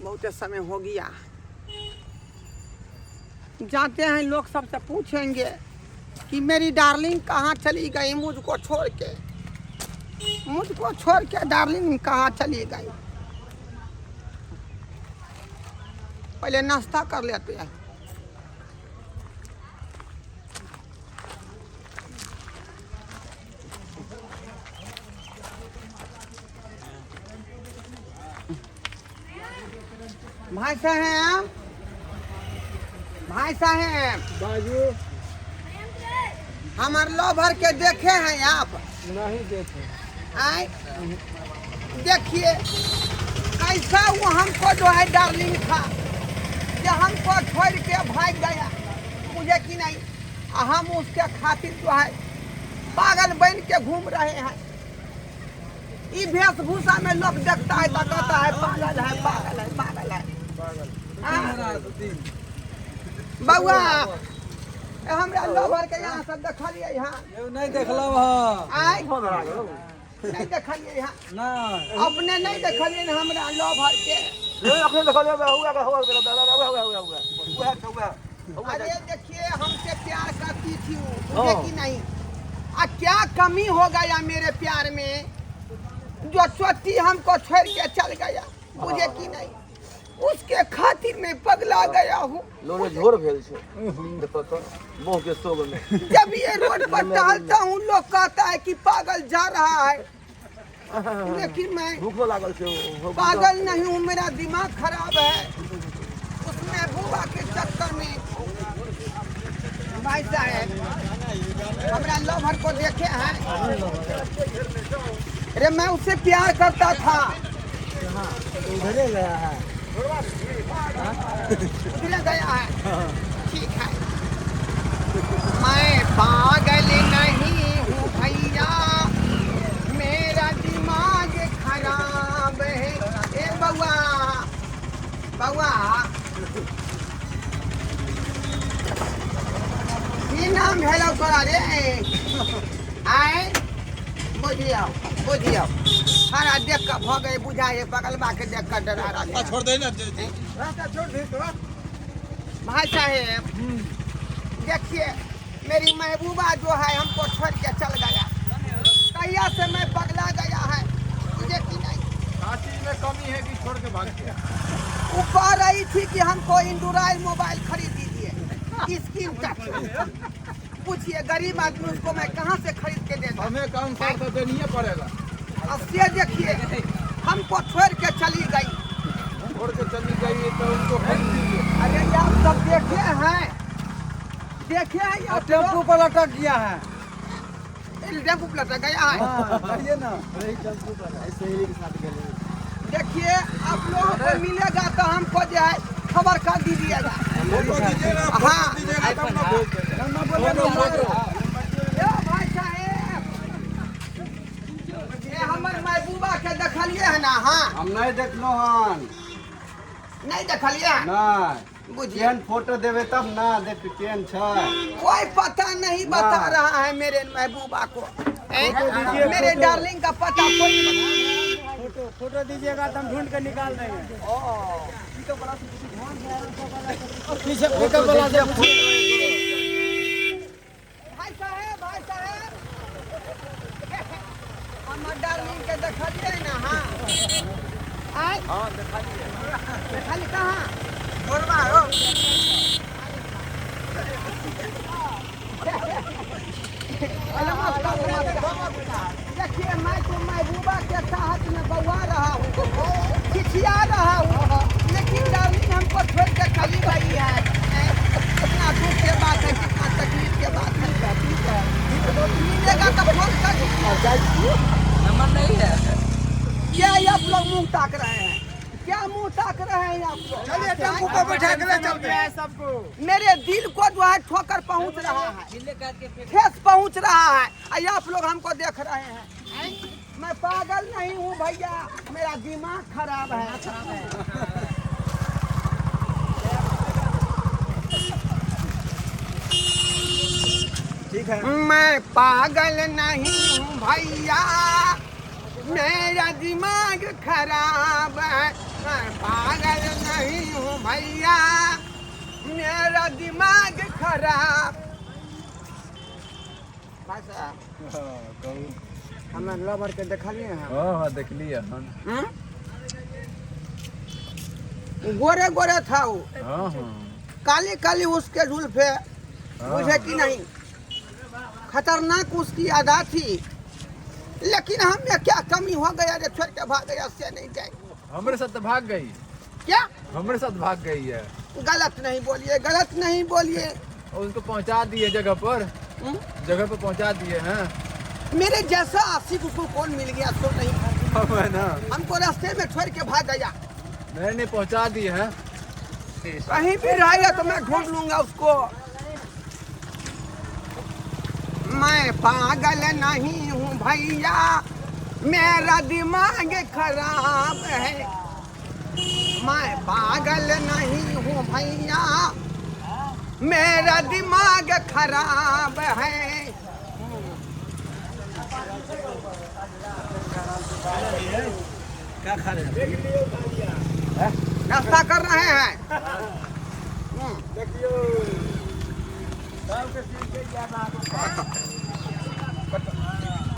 बहुत समय हो गया, जाते हैं लोग सबसे पूछेंगे कि मेरी डार्लिंग कहाँ चली गई, मुझको छोड़ के डार्लिंग कहाँ चली गई। पहले नाश्ता कर लेते हैं। भाई साहब बाजू। हमार लवर के देखे हैं आप? नहीं देखे। आए देखिए कैसा वो हमको जो है डार्लिंग था, जो हमको छोड़ के भाग गया, मुझे कि नहीं हम उसके खातिर जो है पागल बन के घूम रहे हैं। ई वेशभूषा में लोग देखता है तो कहता है पागल है, पागल है, पागल है। बउआ हमरा लवर के यहाँ सब देखलिए, यहाँ नहीं देखला वहाँ। आए नहीं देखलिए, यहाँ नहीं अपने नहीं देखलिए हमरा लवर के। अपने देखलिए अरे देखिए हमसे प्यार करती थी वो, मुझे कि नहीं क्या कमी हो गया मेरे प्यार में जो चोटी हमको छोड़ के चल गया, मुझे कि नहीं उसके खातिर मैं पगला गया हूँ। लोने झोर भेल छे देखो तो मोह के सोग में। जब ये रोड पर टहलता हूँ लोग कहता है कि पागल जा रहा है, लेकिन मैं भूखो लागल छे। पागल नहीं हूँ, मेरा दिमाग खराब है उसमें बुआ के चक्कर में। भाई साहब हमरा लवर को देखे हैं? अरे मैं उससे प्यार करता था। उधरे गया है। उधरे गया है, ठीक है। मैं पागल नहीं हूँ भैया, मेरा दिमाग खराब है। ए बउआ बउआ की नाम है तोरा रे? आए बुझियो सारा देख कर भ गए, बुझाए बगल बा के देख कर डरा रहा। छोड़ दे ना। छोड़ दे तो। भाई साहेब देखिए मेरी महबूबा जो है हमको छोड़ के चल गया, कहिया से मैं पगला गया है, मुझे कि नहीं चीज में कमी है कि छोड़ के भाग गया। वो कह रही थी कि हमको एंड्रॉइड मोबाइल खरीद दीजिए, स्क्रीन टच। पूछिए गरीब आदमी उसको मैं कहाँ से खरीद के देता। हमें कौन सा तो देनी पड़ेगा। अब से देखिए हमको छोड़ के चली गई, छोड़ के चली गई तो उनको खरीद दीजिए। अरे आप सब देखे हैं या टेम्पू पर लटक गया है। टेम्पू पर लटक गया है। ना टेम्पू पर ऐसे ही के साथ गए। देखिए आप लोगों को मिलेगा तो हमको जो है खबर कर दीजिएगा। हाँ भाई साहेब ये हमारे महबूबा के देखलिए है ना? हाँ हम नहीं देखलो हन। नहीं देखलिए नहीं बुझिए फोटो देवे तब ना देख केन छै। कोई पता नहीं बता रहा है मेरे महबूबा को। मेरे डार्लिंग का पता कोई फोटो दीजिएगा तो हम ढूंढ के निकाल देंगे। पीछे फोटो वाला से भाई साहेब हमारे डार्लिंग के देखलिए ना? हाँ हां देखलिए। देखलिए कहाँ? छोड़वा हो देखिए मैं तो महबूबा के चाहत में बउआ रहा हूँ, खिसिया रहा हूँ, लेकिन डार्लिंग हमको छोड़ के चली गई है। कितना दुख के बात है, कितना तकलीफ के बात है। मिलेगा तो फोन कर। नंबर नहीं है। क्या आप लोग मुंह ताक रहे हैं? क्या मुंह ताक रहे हैं आप लोग? चलिए टेम्पू पर बैठा के ले चलते हैं सबको। मेरे दिल को जो है ठोकर पहुंच रहा है, ठेस पहुंच रहा है, और आप लोग हमको देख रहे हैं। मैं पागल नहीं हूँ भैया, मेरा दिमाग खराब है। ठीक है। मैं पागल नहीं हूँ भैया, मेरा दिमाग खराब है। मैं पागल नहीं हूँ भैया, मेरा दिमाग खराब। भाई साहब, हमें लवर के देखलिए हैं। हाँ देखलिए हम। गोरे गोरे था वो, हाँ हाँ काली काली उसके जुल्फे, मुझे कि नहीं, खतरनाक उसकी अदा थी। लेकिन हमें क्या कमी हो गया जो छोड़ के भाग गया, से नहीं गए। हमारे साथ तो भाग गई। क्या? हमारे साथ भाग गई है। गलत नहीं बोलिए, गलत नहीं बोलिए। और उसको पहुंचा दिए जगह पर, जगह पर पहुंचा दिए हैं। मेरे जैसा आशिक उसको कौन मिल गया तो नहीं, हम है ना, हमको रास्ते में छोड़ के भाग गया। मैंने पहुंचा दिए हैं। कहीं भी रहेगा तो मैं ढूंढ लूंगा उसको। मैं पागल नहीं हूँ भैया, मेरा दिमाग खराब है। मैं पागल नहीं हूँ भैया, मेरा दिमाग खराब है। क्या खा रहे हैं? नाश्ता कर रहे हैं। देखियो